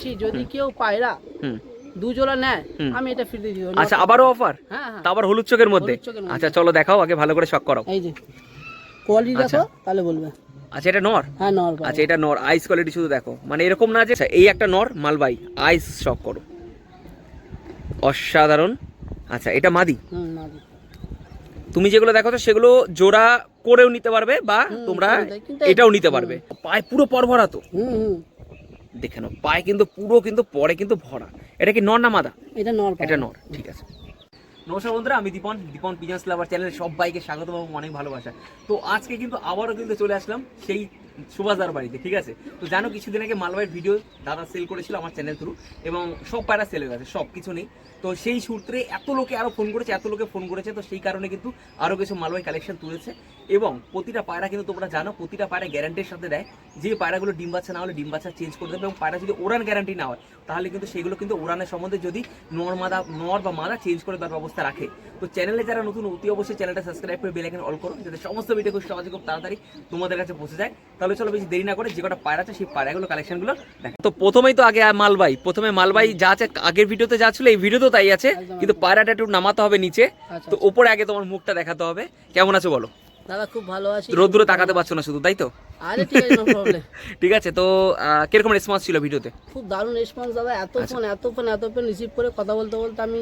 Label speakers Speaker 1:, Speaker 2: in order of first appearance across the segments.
Speaker 1: বলছি যদি কেউ পায়রা দু জোড়া নেয় আমি এটা ফ্রি দিয়ে দিব।
Speaker 2: আচ্ছা আবারও অফার?
Speaker 1: হ্যাঁ
Speaker 2: তা আবার হলুদ চোখের মধ্যে? আচ্ছা চলো দেখাও আগে ভালো করে শক করাও।
Speaker 1: এই যে কোয়ালিটি দেখো তাহলে বলবে।
Speaker 2: আচ্ছা এটা নর?
Speaker 1: হ্যাঁ নর।
Speaker 2: আচ্ছা এটা নর, আইস কোয়ালিটি শুধু দেখো, মানে এরকম না যে এই একটা নর মালবাই, আইস শক করো, অসাধারণ। আচ্ছা এটা মাদি?
Speaker 1: মাদি।
Speaker 2: তুমি যেগুলো দেখো তো সেগুলো জোড়া করেও নিতে পারবে বা তোমরা এটাও নিতে পারবে। পায়ে পুরো পর ভরা তো? দেখে নাও পায়ে কিন্তু পুরো কিন্তু পরে কিন্তু ভরা। এটা কি নর না মাদা?
Speaker 1: এটা নর।
Speaker 2: এটা নর, ঠিক আছে। নমস্কার বন্ধুরা, আমি দীপন পিজন্স লাভার চ্যানেলে সবাইকে স্বাগত এবং অনেক ভালোবাসা। তো আজকে কিন্তু আবারও কিন্তু চলে আসলাম সেই সুভাষদার বাড়িতে, ঠিক আছে। তো জানো কিছুদিন আগে মালবাইয়ের ভিডিও দাদা সেল করেছিল আমার চ্যানেল থ্রু, এবং সব পায়রা সেল হয়ে গেছে, সব কিছু নেই। তো সেই সূত্রে এত লোকে আরও ফোন করেছে, এত লোকে ফোন করেছে, তো সেই কারণে কিন্তু আরও কিছু মালবাই কালেকশন তুলেছে। এবং প্রতিটা পায়রা কিন্তু তোমরা জানো প্রতিটা পায়রা গ্যারান্টির সাথে দেয়, যে পায়রাগুলো ডিম বাচ্চা না হলে ডিম বাচ্চা চেঞ্জ করে দেবে, এবং পায়রা যদি ওড়ান গ্যারান্টি না হয় তাহলে কিন্তু সেগুলো কিন্তু ওড়ানের সম্বন্ধে যদি নর বা মাদা চেঞ্জ করে দেওয়ার ব্যবস্থা রাখে। তো চ্যানেলে যারা নতুন অতি অবশ্যই চ্যানেলটা সাবস্ক্রাইব করে বেল আইকন অল করো, যাতে সমস্ত ভিডিও খুব সহজে খুব তাড়াতাড়ি তোমাদের কাছে পৌঁছে যায়। তাহলে চলো বেশি দেরি না করে যে কটা পায়রা আছে সেই পায়রাগুলো কালেকশনগুলো দেখো। তো প্রথমেই তো আগে মালবাই যা আছে, আগের ভিডিওতে যা ছিল এই ভিডিওতেও তাই আছে, কিন্তু পায়রাটা একটু নামাতে হবে নিচে। তো উপরে আগে তোমার মুখটা দেখাতে হবে। কেমন আছো বলো?
Speaker 1: দাদা খুব ভালো আছি।
Speaker 2: রোদ্দুরে তাকাতে পারছো না শুধু, তাই তো?
Speaker 1: আরে ঠিক আছে, নো প্রবলেম।
Speaker 2: ঠিক আছে। তো কিরকম রেসপন্স ছিল ভিডিওতে?
Speaker 1: খুব দারুণ রেসপন্স দাদা। এত ফোন রিসিভ করে কথা বলতে আমি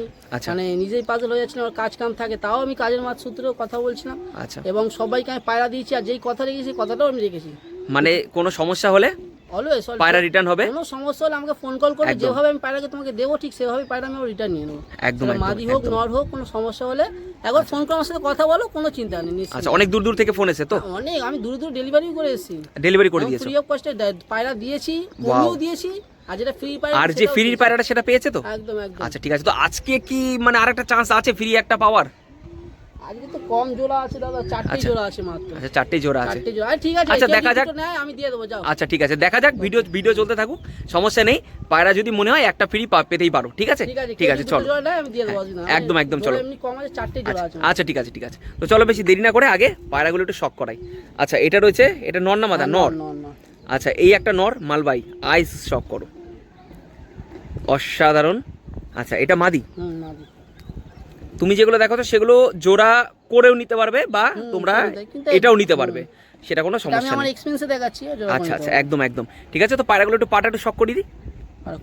Speaker 1: মানে নিজেই পাজল হয়ে যাচ্ছিলাম। আমার কাজ কাম থাকে, তাও আমি কাজের মাঝ সূত্রেও কথা বলছিলাম।
Speaker 2: আচ্ছা।
Speaker 1: এবং সবাইকে আমি পায়রা দিয়েছি, আর যেই কথা রেখেছি কথাটাও আমি রেখেছি।
Speaker 2: মানে কোনো সমস্যা হলে
Speaker 1: অলওয়েজ
Speaker 2: পায়রা রিটার্ন হবে।
Speaker 1: কোনো সমস্যা হলে আমাকে ফোন কল করবে, যেভাবে আমি পায়রাকে তোমাকে দেবো ঠিক সেভাবে পায়রা আমি রিটার্ন নিয়ে নেবো।
Speaker 2: একদম
Speaker 1: মাদি হোক নর হোক, কোনো সমস্যা হলে একবার ফোন করে আমার সাথে কথা বলো, কোনো চিন্তা নেই।
Speaker 2: আচ্ছা অনেক দূর দূর থেকে ফোন এসে তো?
Speaker 1: অনেক, আমি দূর ডেলিভারি করে এসেছি।
Speaker 2: ডেলিভারি করে দিয়েছো?
Speaker 1: ফ্রি অফ কস্টে পায়রা দিয়েছি, কমিও দিয়েছি। আর যেটা ফ্রি পায়রা,
Speaker 2: আর যে ফ্রি পায়রাটা সেটা পেয়েছে তো?
Speaker 1: একদম একদম।
Speaker 2: আচ্ছা ঠিক আছে। তো আজকে কি মানে আরেকটা চান্স আছে ফ্রি একটা পাওয়ার?
Speaker 1: আজকে তো কম জোড়া আছে দাদা, 4টে জোড়া আছে মাত্র।
Speaker 2: আচ্ছা 4টে জোড়া আছে।
Speaker 1: ঠিক আছে।
Speaker 2: আচ্ছা দেখা যাক,
Speaker 1: আমি দিয়ে দেবো, যাও।
Speaker 2: আচ্ছা ঠিক আছে দেখা যাক, ভিডিও চলতে থাকুক, সমস্যা নেই। পায়রা যদি মনে হয় একটা ফ্রি পেতেই পারো, ঠিক আছে? ঠিক আছে চলো,
Speaker 1: আমি দিয়ে দেবো।
Speaker 2: একদম চলো।
Speaker 1: এমনি কম আছে, 4টে জোড়া আছে।
Speaker 2: আচ্ছা ঠিক আছে। তো চলো বেশি দেরি না করে আগে পায়রাগুলো একটু শক করাই। আচ্ছা এটা রয়েছে, এটা নর না মাদা? নর। আচ্ছা এই একটা নর মালবাই, আইস শক করো, অসাধারণ। আচ্ছা এটা মাদি?
Speaker 1: মাদি।
Speaker 2: তুমি যেগুলো দেখো তো সেগুলো জোড়া করেও নিতে পারবে বা তোমরা এটাও নিতে পারবে, সেটা কোনো সমস্যা নেই।
Speaker 1: আমি আমার এক্সপেরিয়েন্সে দেখাচ্ছি।
Speaker 2: আচ্ছা একদম ঠিক আছে। তো পায়রাগুলো একটু পাটা একটু শক করে দিই।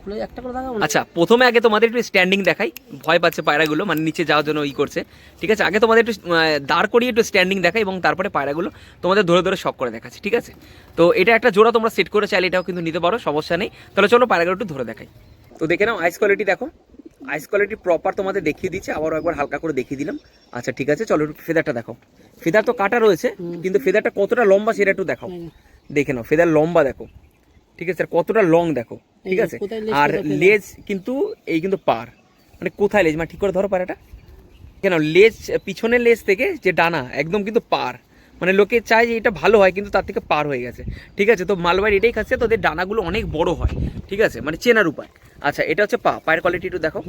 Speaker 1: খুলে একটা করে দেখাবো।
Speaker 2: আচ্ছা প্রথমে আগে তোমাদের একটু স্ট্যান্ডিং দেখাই, ভয় পাচ্ছে পায়রাগুলো, মানে নিচে যাওয়ার জন্য করছে, ঠিক আছে। আগে তোমাদের একটু দাঁড় করিয়ে একটু স্ট্যান্ডিং দেখাই, এবং তারপরে পায়রাগুলো তোমাদের ধরে শক করে দেখাচ্ছি, ঠিক আছে। তো এটা একটা জোড়া তোমরা সেট করে চাইলে এটাও কিন্তু নিতে পারো, সমস্যা নেই। তাহলে চলো পায়রাগুলো একটু ধরে দেখাই। তো দেখে নাও আইস কোয়ালিটি দেখো, আইস কোয়ালিটি প্রপার তোমাদের দেখিয়ে দিচ্ছে, আবারও একবার হালকা করে দেখিয়ে দিলাম। আচ্ছা ঠিক আছে চলো একটু ফেদারটা দেখো। ফেদার তো কাটা রয়েছে, কিন্তু ফেদারটা কতটা লম্বা সেটা একটু দেখাও। দেখে নাও ফেদার লম্বা দেখো, ঠিক আছে, কতটা লং দেখো, ঠিক আছে। আর লেজ কিন্তু এই কিন্তু পার, মানে কোথায় লেজ, মানে ঠিক করে ধরো পায়রাটা, কেন লেজ পিছনের লেজ থেকে যে ডানা একদম কিন্তু পার, মানে লোকে চায় যে এটা ভালো হয় কিন্তু তার থেকে পার হয়ে গেছে, ঠিক আছে। তো মালবাইয়ের এটাই খাচ্ছে, তোদের ডানাগুলো অনেক বড় হয়, ঠিক আছে, মানে চেনার উপায়। আচ্ছা এটা হচ্ছে পায়ের কোয়ালিটি একটু দেখো।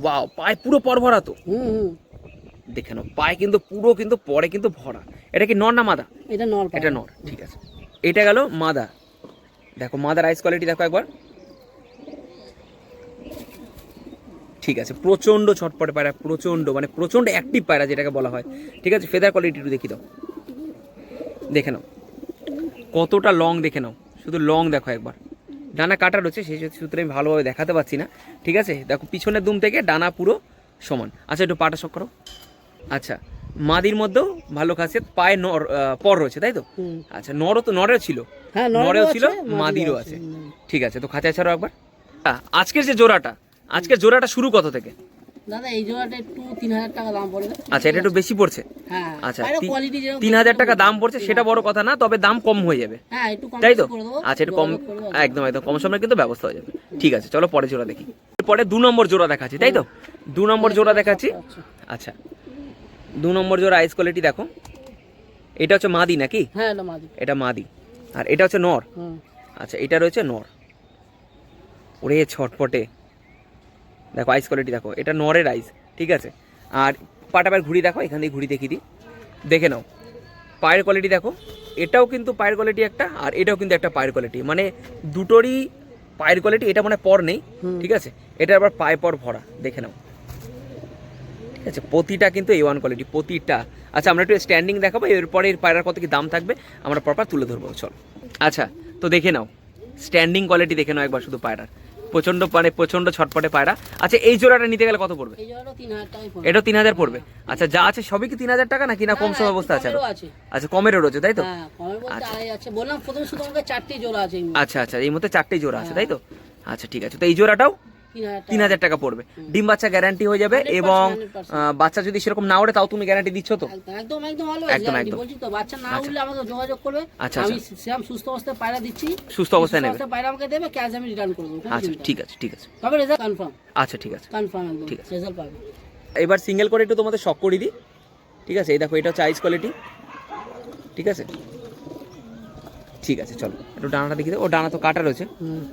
Speaker 2: ওয়াও, পায়ে পুরো পর ভরা তো? দেখে নাও পায়ে কিন্তু পুরো কিন্তু পরে কিন্তু ভরা। এটা কি নর না মাদা?
Speaker 1: এটা নর।
Speaker 2: এটা নর, ঠিক আছে। এটা গেল মাদা, দেখো মাদার আইস কোয়ালিটি দেখো একবার, ঠিক আছে। প্রচন্ড ছটপটে পায়রা, মানে প্রচন্ড অ্যাক্টিভ পায়রা যেটাকে বলা হয়, ঠিক আছে। ফেদার কোয়ালিটি একটু দেখি দাও, দেখে নাও কতটা লং, দেখে নাও শুধু লং দেখো একবার। ডানা কাটা রয়েছে সেই সূত্রে আমি ভালোভাবে দেখাতে পারছি না, ঠিক আছে। দেখো পিছনের দুম থেকে ডানা পুরো সমান। আচ্ছা একটু পাটা শক করো। আচ্ছা মাদির মধ্যেও ভালো খাসিয়ত, পায়ে নর পর রয়েছে, তাই তো? আচ্ছা নরেও ছিল, নরেও ছিল, মাদিরও আছে, ঠিক আছে। তো খাঁচা ছাড়াও একবার। আজকের জোড়াটা শুরু কত থেকে?
Speaker 1: দাদা এই জোড়াটা একটু 3000 টাকা দাম পড়বে।
Speaker 2: আচ্ছা এটা একটু বেশি পড়ছে?
Speaker 1: হ্যাঁ।
Speaker 2: আচ্ছা 3000 টাকা দাম পড়ছে, সেটা বড় কথা না, তবে দাম কম হয়ে যাবে,
Speaker 1: হ্যাঁ একটু কম,
Speaker 2: তাই তো?
Speaker 1: করে দেবো।
Speaker 2: আচ্ছা একটু কম, একদম কম সময়ে কিন্তু ব্যবস্থা হয়ে যাবে, ঠিক আছে। চলো পরে জোড়া দেখি। পরে 2 নম্বর জোড়া দেখাচ্ছি, তাই তো? 2 নম্বর জোড়া দেখাচ্ছি। আচ্ছা 2 নম্বর জোড়া আইস কোয়ালিটি দেখো। এটা হচ্ছে মাদি নাকি?
Speaker 1: হ্যাঁ এটা মাদি।
Speaker 2: এটা মাদি, আর এটা হচ্ছে নর। আচ্ছা এটা রয়েছে নর। ওরে ছটপটে দেখো আইস কোয়ালিটি দেখো, এটা নরের আইস, ঠিক আছে। আর পাটা পায়ের ঘুড়ি দেখো, এখান থেকে ঘুড়ি দেখিয়ে দিই, দেখে নাও পায়ের কোয়ালিটি দেখো। এটাও কিন্তু পায়ের কোয়ালিটি একটা, আর এটাও কিন্তু একটা পায়ের কোয়ালিটি, মানে দুটোরই পায়ের কোয়ালিটি, এটা মানে পর নেই, ঠিক আছে, এটা আবার পায়ে পর ভরা, দেখে নাও, ঠিক আছে, প্রতিটা কিন্তু A1 কোয়ালিটি প্রতিটা। আচ্ছা আমরা একটু স্ট্যান্ডিং দেখাবো, এরপরে এর পায়রার কত কি দাম থাকবে আমরা প্রপার তুলে ধরবো, চল। আচ্ছা তো দেখে নাও স্ট্যান্ডিং কোয়ালিটি দেখে নাও একবার শুধু পায়রার, প্রচন্ড মানে প্রচন্ড ছটপটে পায়রা। আচ্ছা এই জোড়াটা নিতে গেলে কত পড়বে?
Speaker 1: এই জোড়াটা 3000 টাকায় পড়বে।
Speaker 2: এটাও 3000 পড়বে। আচ্ছা যা আছে সবই কি 3000 টাকা নাকি না কম সম অবস্থা আছে? আচ্ছা কমেরও রয়েছে তাই তো?
Speaker 1: হ্যাঁ কমের বলতে আড়াই আছে, বললাম প্রথমে শুধু আমাকে 4টি জোড়া আছে।
Speaker 2: আচ্ছা আচ্ছা এই মধ্যে 4টেই জোড়া আছে তাই তো? আচ্ছা ঠিক আছে, তো এই জোড়াটাও 3000 টাকা পড়বে। ডিম বাচ্চা গ্যারান্টি হয়ে যাবে, এবং বাচ্চা যদি সেরকম না ওঠে তাও তুমি গ্যারান্টি দিচ্ছ তো?
Speaker 1: একদম একদম ভালো
Speaker 2: একদম একদম
Speaker 1: বলছি তো, বাচ্চা না উঠলে আমাকে যোগাযোগ করবে,
Speaker 2: আচ্ছা
Speaker 1: আমি সেম সুস্থ অবস্থায় পায়রা দিচ্ছি,
Speaker 2: সুস্থ অবস্থায় নেবে,
Speaker 1: পায়রা আমাকে দেবে, ক্যাশ আমি রিটার্ন করে দেবো।
Speaker 2: আচ্ছা ঠিক আছে ঠিক আছে,
Speaker 1: তবে রেজাল্ট কনফার্ম।
Speaker 2: আচ্ছা ঠিক আছে
Speaker 1: কনফার্ম একদম
Speaker 2: ঠিক আছে,
Speaker 1: রেজাল্ট পাবে।
Speaker 2: এবার সিঙ্গেল করে একটু তোমাদের শক করে দিই, ঠিক আছে, এই দেখো এটা হচ্ছে আইস কোয়ালিটি, ঠিক আছে, ঠিক আছে চলো একটু ডানাটা দেখি দাও। ও ডানা তো কাটা রয়েছে,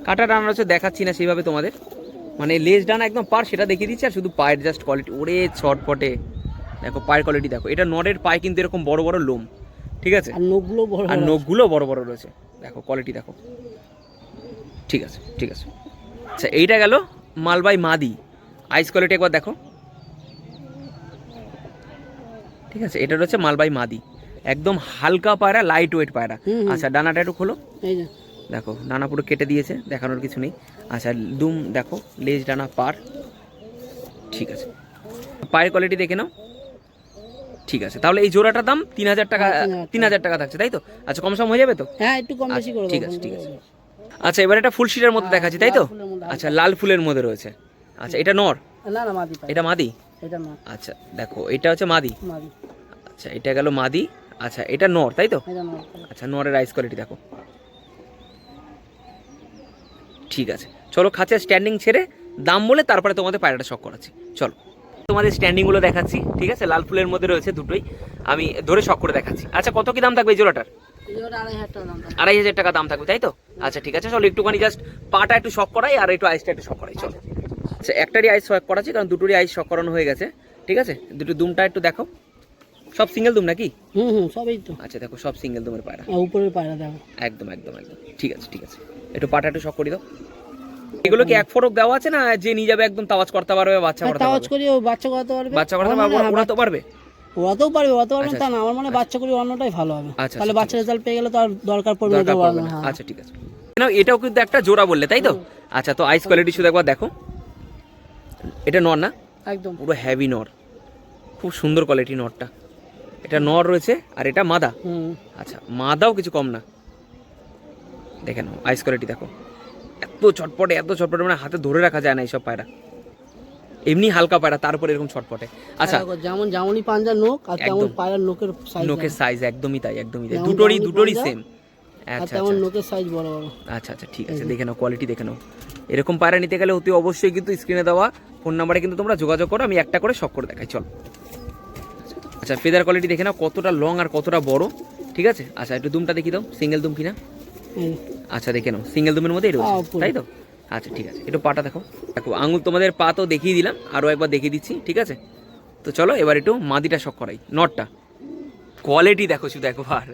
Speaker 2: কাটা ডানা রয়েছে, দেখাচ্ছি না সেইভাবে তোমাদের, মানে লেজ ডানা একদম পার সেটা দেখিয়ে দিচ্ছি, আর শুধু পায়ের জাস্ট কোয়ালিটি, ওরে ছটপটে দেখো পায়ের কোয়ালিটি দেখো, এটা নরের পায়ে কিন্তু এরকম বড় বড় লোম, ঠিক আছে,
Speaker 1: আর নখগুলো বড়,
Speaker 2: আর নখগুলো বড় বড় রয়েছে, দেখো কোয়ালিটি দেখো, ঠিক আছে ঠিক আছে। আচ্ছা এইটা গেল মালবাই মাদি, আইস কোয়ালিটি একবার দেখো, ঠিক আছে, এটা রয়েছে মালবাই মাদি, একদম হালকা পায়রা, লাইট ওয়েট পায়রা। আচ্ছা ডানাটা একটু খোলো,
Speaker 1: এই যে
Speaker 2: দেখো ডানা পুরো কেটে দিয়েছে, দেখানোর কিছু নেই। আচ্ছা দুম দেখো, লেজ ডানা পার, ঠিক আছে, পায়ের কোয়ালিটি দেখে নাও, ঠিক আছে, তাহলে এই জোড়াটার দাম 3000 টাকা, 3000 টাকা থাকছে তাই তো? আচ্ছা কম সম হয়ে যাবে তো?
Speaker 1: হ্যাঁ একটু কম বেশি করে
Speaker 2: ঠিক আছে ঠিক আছে। আচ্ছা এবার এটা ফুল শিটের মধ্যে দেখাচ্ছি তাই তো? আচ্ছা লাল ফুলের মধ্যে রয়েছে। আচ্ছা এটা নর?
Speaker 1: না না মাদি,
Speaker 2: এটা মাদি?
Speaker 1: এটা নর।
Speaker 2: আচ্ছা দেখো এটা হচ্ছে মাদি,
Speaker 1: মাদি।
Speaker 2: আচ্ছা এটা গেল মাদি, আচ্ছা এটা নর তাই তো?
Speaker 1: এটা নর।
Speaker 2: আচ্ছা নরের আইস কোয়ালিটি দেখো, ঠিক আছে চলো খাঁচা স্ট্যান্ডিং ছেড়ে দাম বলে তারপরে তোমাদের পায়রাটা শক করাচ্ছি, চলো তোমাদের স্ট্যান্ডিংগুলো দেখাচ্ছি, ঠিক আছে, লাল ফুলের মধ্যে রয়েছে দুটোই, আমি ধরে শক করে দেখাচ্ছি। আচ্ছা কত কি দাম থাকবে এই জোড়াটার?
Speaker 1: এই জোড়াটা 2500 টাকা দাম।
Speaker 2: 2500 টাকা দাম থাকবে তাই তো? আচ্ছা ঠিক আছে চলো একটুখানি জাস্ট পাটা একটু শক করাই আর একটু আইসটা একটু শক করাই, চলো। আচ্ছা একটারই আইস শক করাচ্ছি কারণ দুটোরই আইস শক করানো হয়ে গেছে, ঠিক আছে, দুটো দুমটা একটু দেখো, সব সিঙ্গেল দুম নাকি?
Speaker 1: সবই তো।
Speaker 2: আচ্ছা দেখো সব সিঙ্গেল দুমের পায়রা,
Speaker 1: উপরের পায়রা দেখো,
Speaker 2: একদম একদম একদম, ঠিক আছে ঠিক আছে, একটু পাটা একটু শক করে দাও। এগুলো কি এক ফরক দেওয়া আছে না যে নিয়ে যাবে একদম তাওয়াজ করতে পারবে, বাচ্চা করতে
Speaker 1: তাওয়াজ
Speaker 2: পারবে?
Speaker 1: করি ও বাচ্চা করাতে পারবে,
Speaker 2: বাচ্চা করতে পারবে, ওড়াতে পারবে?
Speaker 1: ওরাতেও পারবে, ওরাতে পারবে
Speaker 2: আচ্ছা,
Speaker 1: তা না, আমার মানে বাচ্চা করি অন্যটাই ভালো হবে,
Speaker 2: আচ্ছা,
Speaker 1: তাহলে
Speaker 2: আচ্ছা,
Speaker 1: বাচ্চা রেজাল্ট পেয়ে গেলে তো আর দরকার পড়বে না,
Speaker 2: দরকার পড়বে না।
Speaker 1: হ্যাঁ।
Speaker 2: আচ্ছা ঠিক আছে, নাও এটাও কিন্তু একটা জোড়া বললে তাই তো? আচ্ছা তো আইস কোয়ালিটি শুধু একবার দেখো, এটা নর না?
Speaker 1: একদম
Speaker 2: পুরো হেভি নর, খুব সুন্দর কোয়ালিটি নরটা, এটা নর রয়েছে আর এটা মাদা। আচ্ছা মাদাও কিছু কম না, দেখে নাও আইস কোয়ালিটি দেখো, এত ছটপটে এত ছটপটে, মানে হাতে ধরে রাখা যায় না এইসব পায়রা, এমনি হালকা পায়রা তারপরে এরকম ছটপটে। আচ্ছা
Speaker 1: যেমন জামনি পাঞ্জার নোক আর তেমন পায়রার নোকের সাইজ,
Speaker 2: নোকের সাইজ একদমই তাই একদমই তাই, দুটোরই সেম।
Speaker 1: আর
Speaker 2: আচ্ছা
Speaker 1: তেমন
Speaker 2: আচ্ছা
Speaker 1: নোকের সাইজ বড় বড়।
Speaker 2: আচ্ছা আচ্ছা ঠিক আছে, দেখে নাও কোয়ালিটি দেখে নাও, এরকম পায়রা নিতে গেলে অতি অবশ্যই কিন্তু স্ক্রিনে দেওয়া ফোন নাম্বারে কিন্তু তোমরা যোগাযোগ করো, আমি একটা করে শক করে দেখাই, চল। আচ্ছা ফেদার কোয়ালিটি দেখে নাও কতটা লং আর কতটা বড়, ঠিক আছে। আচ্ছা একটু দুমটা দেখি দাও, সিঙ্গেল দুম কিনা? আচ্ছা দেখে নাও সিঙ্গেল দুমের মধ্যেই রয়েছে তাই তো? আচ্ছা ঠিক আছে, একটু পাটা দেখো, দেখো আঙুল তোমাদের পা তো দেখিয়ে দিলাম, আরও একবার দেখিয়ে দিচ্ছি, ঠিক আছে। তো চলো এবার একটু মাদিটা শক করাই, নটটা কোয়ালিটি দেখো শুধু একবার,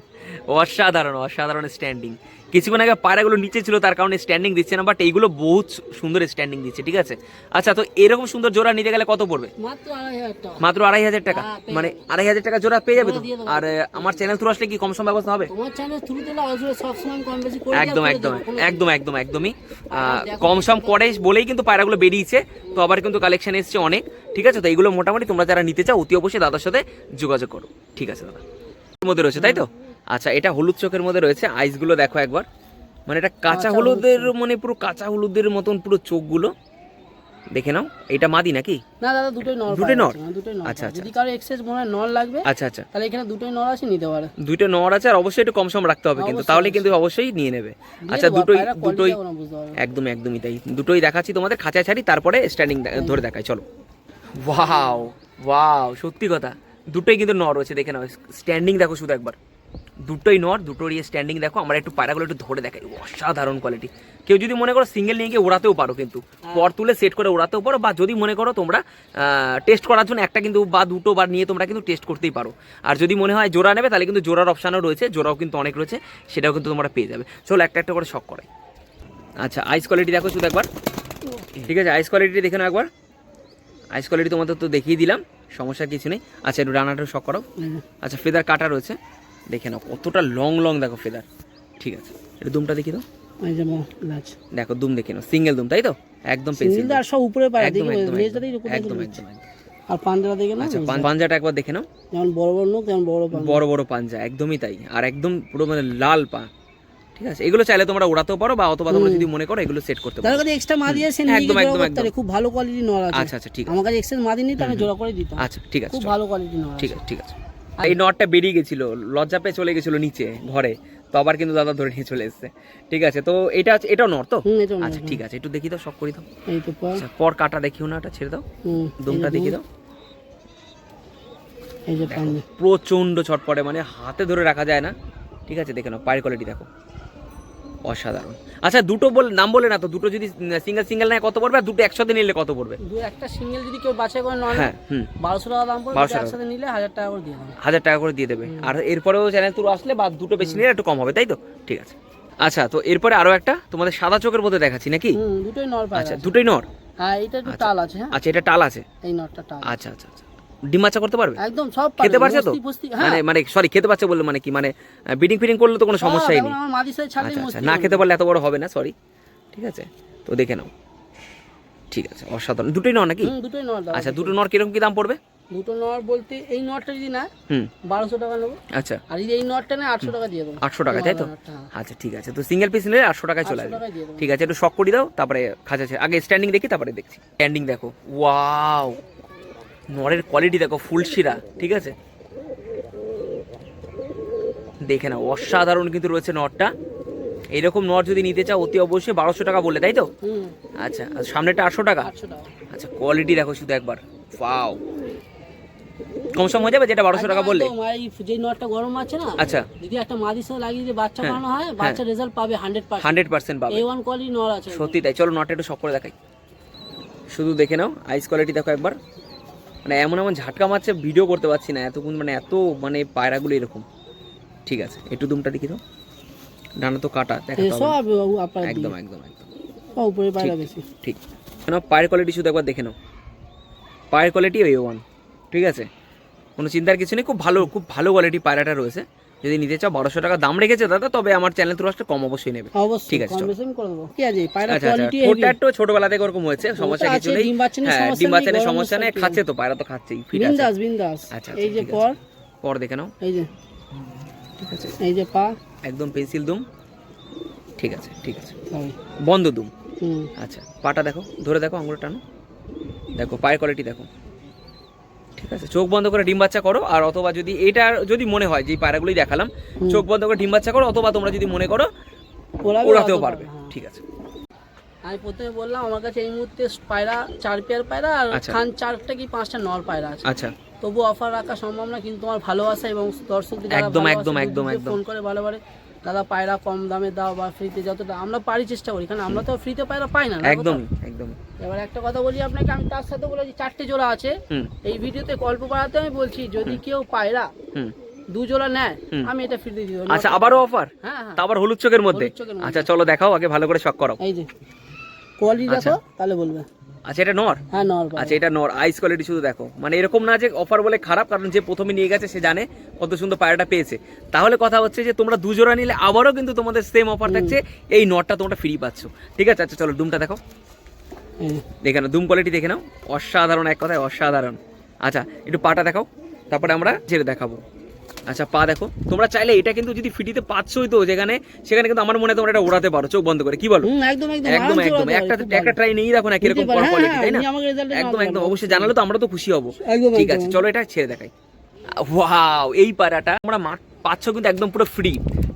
Speaker 2: অসাধারণ অসাধারণ স্ট্যান্ডিং। কিছুক্ষণ আগে পায়রাগুলো নিচে ছিল তার কারণে স্ট্যান্ডিং দিচ্ছে না, বাট এইগুলো বহুত সুন্দর স্ট্যান্ডিং দিচ্ছে, ঠিক আছে। আচ্ছা তো এরকম সুন্দর জোড়া নিতে গেলে কত পড়বে? মাত্র 2500 টাকা, মানে 2500 টাকা জোড়া পেয়ে যাবে তো? আর আমার চ্যানেল থ্রু আসলে কি কম সম ব্যবস্থা হবে? একদম একদম একদম একদম একদমই কম সম করে বলেই কিন্তু পায়রাগুলো বেরিয়েছে, তো আবার কিন্তু কালেকশন এসছে অনেক, ঠিক আছে। তো এইগুলো মোটামুটি তোমরা যারা নিতে চাও অতি অবশ্যই দাদার সাথে যোগাযোগ করো, ঠিক আছে দাদা। মধ্যে রয়েছে তাই তো? আচ্ছা এটা হলুদ চোখের মধ্যে রয়েছে, আইসগুলো দেখো একবার, মানে এটা কাঁচা হলুদের, মানে পুরো কাঁচা হলুদের মতন পুরো চোখগুলো দেখে নাও। এটা মাদি নাকি?
Speaker 1: না দাদা দুটোই নর,
Speaker 2: দুটোই নর।
Speaker 1: আচ্ছা যদি কারো এক্সেস মনে হয় নর লাগবে,
Speaker 2: আচ্ছা আচ্ছা
Speaker 1: তাহলে এখানে দুটোই নর আছে, নিতে পারে।
Speaker 2: দুটো নর আছে, আর অবশ্যই একটু কম সম রাখতে হবে কিন্তু, তাহলে কিন্তু অবশ্যই নিয়ে নেবে। আচ্ছা দুটোই একদম একদমই তাই, দুটোই দেখাচ্ছি তোমাদের, খাঁচা ছাড়ি তারপরে স্ট্যান্ডিং ধরে দেখাই, চলো। ওয়াও ওয়াও সত্যি কথা, দুটোই কিন্তু নর রয়েছে, দেখে নাও স্ট্যান্ডিং দেখো শুধু একবার, দুটোই নর, দুটোরই স্ট্যান্ডিং দেখো। আমরা একটু পায়রাগুলো একটু ধরে দেখাই, অসাধারণ কোয়ালিটি। কেউ যদি মনে করো সিঙ্গেল নিয়ে গিয়ে ওড়াতেও পারো, কিন্তু পর তুলে সেট করে ওড়াতেও পারো, বা যদি মনে করো তোমরা টেস্ট করার জন্য একটা কিন্তু বা দুটো বার নিয়ে তোমরা কিন্তু টেস্ট করতেই পারো। আর যদি মনে হয় জোড়া নেবে তাহলে কিন্তু জোড়ার অপশানও রয়েছে, জোড়াও কিন্তু অনেক রয়েছে, সেটাও কিন্তু তোমরা পেয়ে যাবে। চলো একটা একটা করে শক করাই। আচ্ছা আইস কোয়ালিটি দেখো শুধু একবার, ঠিক আছে আইস কোয়ালিটি দেখে নাও একবার। আইস কোয়ালিটি তোমাদের তো দেখিয়ে দিলাম, সমস্যা কিছু নেই। আচ্ছা একটু ডানাটা শক করো। আচ্ছা ফেদার কাটা রয়েছে, দেখে নাও কতটা লং লং দেখো ফেদার, ঠিক আছে একটু দুমটা দেখিয়ে দাও।
Speaker 1: এই যে লাজ
Speaker 2: দেখো দুম দেখে নাও, সিঙ্গেল দুম তাই তো, একদম পেন্সিল,
Speaker 1: সিঙ্গেল আর সব উপরে পায়
Speaker 2: একদম
Speaker 1: দেখি
Speaker 2: একদম
Speaker 1: লেজটাই এরকম
Speaker 2: একদম
Speaker 1: দেখে
Speaker 2: একদম একদম।
Speaker 1: আর পাঞ্জাটা দেখে না
Speaker 2: আচ্ছা পাঞ্জাটা একবার দেখে নাও,
Speaker 1: যেমন বড় বড় নখ যেমন বড় পাঞ্জা।
Speaker 2: বড় বড় পাঞ্জা, একদমই তাই, আর একদম পুরো মানে লাল পা, ঠিক আছে। এগুলো চাইলে তোমরা উড়াতেও পারো বা অথবা তোমরা যদি মনে করো এগুলো সেট করতে
Speaker 1: তার
Speaker 2: পারো।
Speaker 1: কাছে এক্সট্রা মা দিয়েছেন নিয়ে
Speaker 2: একদম,
Speaker 1: জোড়া
Speaker 2: একদম,
Speaker 1: করতে পারে,
Speaker 2: একদম।
Speaker 1: খুব ভালো কোয়ালিটি নর আছে।
Speaker 2: আচ্ছা আচ্ছা ঠিক আছে,
Speaker 1: আমার কাছে এক্সেস মা দিনি তো আমি জোড়া করে দিতাম।
Speaker 2: আচ্ছা ঠিক আছে
Speaker 1: খুব
Speaker 2: চলো।
Speaker 1: ভালো কোয়ালিটি নর
Speaker 2: ঠিক
Speaker 1: আছে।
Speaker 2: আছে ঠিক আছে। এই নটটা বেরিয়ে গেছিল, লজ্জা পেয়ে চলে গেছিল নিচে ঘরে, তো আবার কিন্তু দাদা ধরে নিয়ে চলে এসেছে, ঠিক আছে। তো এটা এটাও নর তো,
Speaker 1: এটা নর,
Speaker 2: আচ্ছা ঠিক আছে একটু দেখি দাও, শক করে দাও।
Speaker 1: এই তো পর
Speaker 2: আচ্ছা পর কাটা দেখিও না, এটা ছেড়ে দাও, দুমটা দেখিয়ে দাও।
Speaker 1: এই যে পাঞ্জা
Speaker 2: প্রচন্ড ছটপটে, মানে হাতে ধরে রাখা যায় না, ঠিক আছে। দেখে নাও পায়ের কোয়ালিটি দেখো, অসাধারণ। আচ্ছা দুটো নাম বলে না তো, দুটো যদি সিঙ্গেল সিঙ্গেল নেয় কত পড়বে, আর দুটো একসাথে নিলে কত পড়বে?
Speaker 1: একটা সিঙ্গেল যদি কেউ বাছাই করে নয়,
Speaker 2: হ্যাঁ
Speaker 1: 1200 টাকা দাম পড়বে,
Speaker 2: 1200
Speaker 1: একসাথে নিলে 1000 টাকা করে দিয়ে দেবে।
Speaker 2: 1000 টাকা করে দিয়ে দেবে, আর এরপরেও চ্যানেল তুলো আসলে বা দুটো বেশি নিলে একটু কম হবে, তাই তো, ঠিক আছে। আচ্ছা তো এরপরে আরো একটা তোমাদের সাদা চোখের মধ্যে দেখাচ্ছি নাকি?
Speaker 1: দুটোই নর পায়।
Speaker 2: আচ্ছা দুটোই নর,
Speaker 1: হ্যাঁ এটা একটু টাল আছে। হ্যাঁ
Speaker 2: আচ্ছা এটা টাল আছে,
Speaker 1: এই নরটা টাল।
Speaker 2: আচ্ছা আচ্ছা আচ্ছা। ডিম বাচ্চা করতে পারবে?
Speaker 1: একদম সব
Speaker 2: খেতে পারছে তো?
Speaker 1: হ্যাঁ
Speaker 2: মানে মানে সরি খেতে পারছে বললে মানে কি, মানে বিডিং ফিডিং করলে তো কোনো সমস্যাই নেই।
Speaker 1: আমার মাদি সাথে ছাড়লে
Speaker 2: আচ্ছা আচ্ছা, না খেতে পারলে এত বড় হবে না, সরি, ঠিক আছে। তো দেখে নাও, ঠিক আছে অসাধারণ। দুটোই নর নাকি?
Speaker 1: দুটোই নর দাও।
Speaker 2: আচ্ছা দুটো নর কিরকম কি দাম পড়বে?
Speaker 1: দুটো নর বলতে এই নরটা যদি না 1200 টাকা নেবো,
Speaker 2: আচ্ছা
Speaker 1: আর যদি এই নরটা না 800 টাকা দিয়ে দেবো।
Speaker 2: 800 টাকা তাই তো, আচ্ছা ঠিক আছে। তো সিঙ্গেল পিস নিলে 800 টাকায় চলে আসবে, ঠিক আছে। একটু শক করে দাও, তারপরে খাঁচা আগে স্ট্যান্ডিং দেখি, তারপরে দেখছি। স্ট্যান্ডিং দেখো, ওয়াও নরের কোয়ালিটি দেখো, ফুল শিরা, ঠিক আছে। দেখে নাও অসাধারণ কিন্তু রয়েছে নরটা। এইরকম নর যদি নিতে চাও অতি অবশ্যই 1200 টাকা বললে তাই তো, আচ্ছা। আর সামনেটা 800 টাকা,
Speaker 1: 800 টাকা।
Speaker 2: আচ্ছা কোয়ালিটি দেখো শুধু একবার, ওয়াও। কম সম হয়ে যাবে যেটা 1200 টাকা বললে?
Speaker 1: যে নটটা গরম আছে না,
Speaker 2: আচ্ছা
Speaker 1: যদি একটা মাদির সাথে লাগিয়ে যদি বাচ্চা বানানো হয়, বাচ্চা রেজাল্ট পাবে 100%।
Speaker 2: 100% পাবে,
Speaker 1: A1 কোয়ালিটি নর আছে।
Speaker 2: সত্যি তাই। চলো নটটা একটু শক করে দেখাই, শুধু দেখে নাও আইস কোয়ালিটি দেখো একবার। মানে এমন এমন ঝাটকা মারছে, ভিডিও করতে পারছি না এতক্ষণ, মানে এত মানে পায়রাগুলো এরকম, ঠিক আছে। একটু দুমটা দেখি দাও, ডানা তো কাটা দেখা
Speaker 1: সব আপনার
Speaker 2: একদম একদম একদম
Speaker 1: উপরে পায়রা বেশি,
Speaker 2: ঠিক। না পায়ের কোয়ালিটি শুধু একবার দেখে নাও, পায়ের কোয়ালিটি A1, ঠিক আছে, কোনো চিন্তার কিছু নেই। খুব ভালো কোয়ালিটি পায়রাটা রয়েছে। যদি নিতে চাও 1200 টাকা দাম রেখেছে দাদা, তবে আমার চ্যানেল থ্রু আসলে কম অবশ্যই নেবে, ঠিক আছে।
Speaker 1: কনভারসেশন করে দেবো। কি আছে পায়রা
Speaker 2: আচ্ছা
Speaker 1: কোয়ালিটি
Speaker 2: ওটা একটু ছোটবেলা থেকে ওরকম হয়েছে, সমস্যা কিছু নেই। হ্যাঁ ডিম বাচ্চানের সমস্যা নেই, খাচ্ছে তো পায়রা তো খাচ্ছেই, ফিট আছে।
Speaker 1: বিন্দাস।
Speaker 2: আচ্ছা
Speaker 1: এই যে
Speaker 2: পর দেখে নাও,
Speaker 1: এই যে
Speaker 2: ঠিক আছে,
Speaker 1: এই যে পা
Speaker 2: একদম পেন্সিল দুম, ঠিক আছে ঠিক আছে, বন্ধ দুম। আচ্ছা পাটা দেখো, ধরে দেখো, আঙুলে টানো, দেখো পায়ের কোয়ালিটি দেখো, ঠিক আছে। চোখ বন্ধ করে ডিম বাচ্চা করো, আর অথবা যদি এটার যদি মনে হয় যে পায়রাগুলোই দেখালাম, চোখ বন্ধ করে ডিম বাচ্চা করো, অথবা তোমরা যদি মনে করো ওড়াতেও পারবে, ঠিক আছে।
Speaker 1: আমি প্রথমে বললাম আমার কাছে এই মুহূর্তে পায়রা 4 পেয়ার পায়রা আর খান 4টা কি 5টা নর পায়রা আছে।
Speaker 2: আচ্ছা
Speaker 1: তবু অফার রাখা সম্ভব না, কিন্তু তোমার ভালোবাসা এবং দর্শকদের
Speaker 2: একদম একদম একদম একদম
Speaker 1: ফোন করে বারে দাদা পায়রা কম দামে দাও বা ফ্রিতে, যতটা আমরা পারি চেষ্টা করি, কারণ আমরা তো ফ্রিতে পায়রা পাই না।
Speaker 2: একদম একদম।
Speaker 1: এবার একটা কথা বলি আপনাকে, আমি তার সাথে বলেছি 4টে জোড়া আছে এই ভিডিওতে, গল্প বাড়াতে আমি বলছি যদি কেউ পায়রা 2 জোড়া নেয় আমি এটা ফ্রিতে দিয়ে দেব।
Speaker 2: আচ্ছা আবারও অফার?
Speaker 1: হ্যাঁ
Speaker 2: তা আবার হলুদ চোখের মধ্যে? আচ্ছা চলো দেখাও, আগে ভালো করে শক করো।
Speaker 1: এই যে কোয়ালিটি দেখো তাহলে বলবে।
Speaker 2: আচ্ছা এটা নর?
Speaker 1: হ্যাঁ নর।
Speaker 2: আচ্ছা এটা নর, আইস কোয়ালিটি শুধু দেখো, মানে এরকম না যে অফার বলে খারাপ, কারণ যে প্রথমে নিয়ে গেছে সে জানে কত সুন্দর পায়রাটা পেয়েছে। তাহলে কথা হচ্ছে যে তোমরা 2 জোড়া নিলে আবারও কিন্তু তোমাদের সেম অফার থাকছে, এই নটটা তোমরা ফ্রি পাচ্ছ, ঠিক আছে। আচ্ছা চলো ডুমটা দেখো, দেখে নাও দুম কোয়ালিটি দেখে নাও, অসাধারণ, এক কথায় অসাধারণ। আচ্ছা একটু পাটা দেখাও, তারপরে আমরা ছেড়ে দেখাবো। আচ্ছা পা দেখো, তোমরা চাইলে এটা কিন্তু যদি ফ্রিতে পাচ্ছই তো যেখানে, সেখানে কিন্তু আমার মনে হয় তোমরা এটা ওড়াতে পারো চোখ বন্ধ করে, কি বলো?
Speaker 1: একদম
Speaker 2: একদম একদম। একটা ট্রাই নিয়েই দেখো না কিরকম কোয়ালিটি, তাই না? একদম একদম, অবশ্যই জানালে তো আমরা তো খুশি হব, ঠিক আছে। চলো এটা ছেড়ে দেখাই। ওয়াও, এই পায়রাটা তোমরা পাচ্ছ কিন্তু একদম পুরো ফ্রি,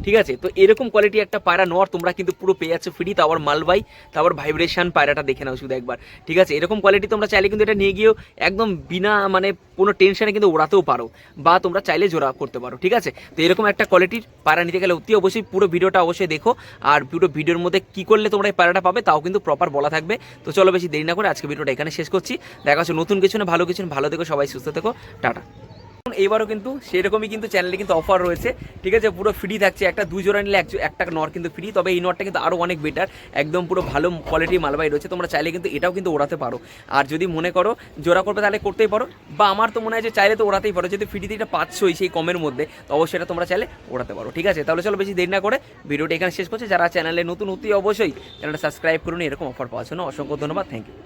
Speaker 2: ঠিক আছে। তো এরকম কোয়ালিটি একটা পায়রা নর তোমরা কিন্তু পুরো পেয়ে যাচ্ছ ফ্রি, তারপর মালবাই, তারপর ভাইব্রেশন, পায়রাটা দেখে নাও শুধু একবার, ঠিক আছে। এরকম কোয়ালিটি তোমরা চাইলে কিন্তু এটা নিয়ে গিয়েও একদম বিনা মানে কোনো টেনশনে কিন্তু ওড়াতেও পারো, বা তোমরা চাইলে জোড়া করতে পারো, ঠিক আছে। তো এরকম একটা কোয়ালিটির পায়রা নিতে গেলে অতি অবশ্যই পুরো ভিডিওটা অবশ্যই দেখো, আর পুরো ভিডিওর মধ্যে কি করলে তোমরা এই পায়রাটা পাবে তাও কিন্তু প্রপার বলা থাকবে। তো চলো বেশি দেরি না করে আজকে ভিডিওটা এখানে শেষ করছি, দেখা হচ্ছে নতুন কিছু না ভালো কিছু, ভালো থেকো সবাই, সুস্থ থেকো, টাটা। এইবারও কিন্তু সেরকমই কিন্তু চ্যানেলে কিন্তু অফার রয়েছে, ঠিক আছে, পুরো ফ্রি থাকছে, একটা 2 জোড়া নিলে একটা নর কিন্তু ফ্রি। তবে এই নরটা কিন্তু আরও অনেক বেটার, একদম পুরো ভালো কোয়ালিটির মালবাই রয়েছে, তোমরা চাইলে কিন্তু এটাও কিন্তু ওড়াতে পারো। আর যদি মনে করো জোড়া করবে তাহলে করতেই পারো, বা আমার তো মনে হয় যে চাইলে তো ওড়াতেই পারো, যদি ফ্রিতে এটা পাচ্ছই সেই কমের মধ্যে, তো অবশ্যই এটা তোমরা চাইলে ওড়াতে পারো। ঠিক আছে, তাহলে চলো বেশি দেরি না করে ভিডিওটা এখানে শেষ করছি। যারা চ্যানেলে নতুন অতি অবশ্যই চ্যানেলটা সাবস্ক্রাইব করুন এরকম অফার পাওয়ার জন্য। অসংখ্য ধন্যবাদ, থ্যাংক ইউ।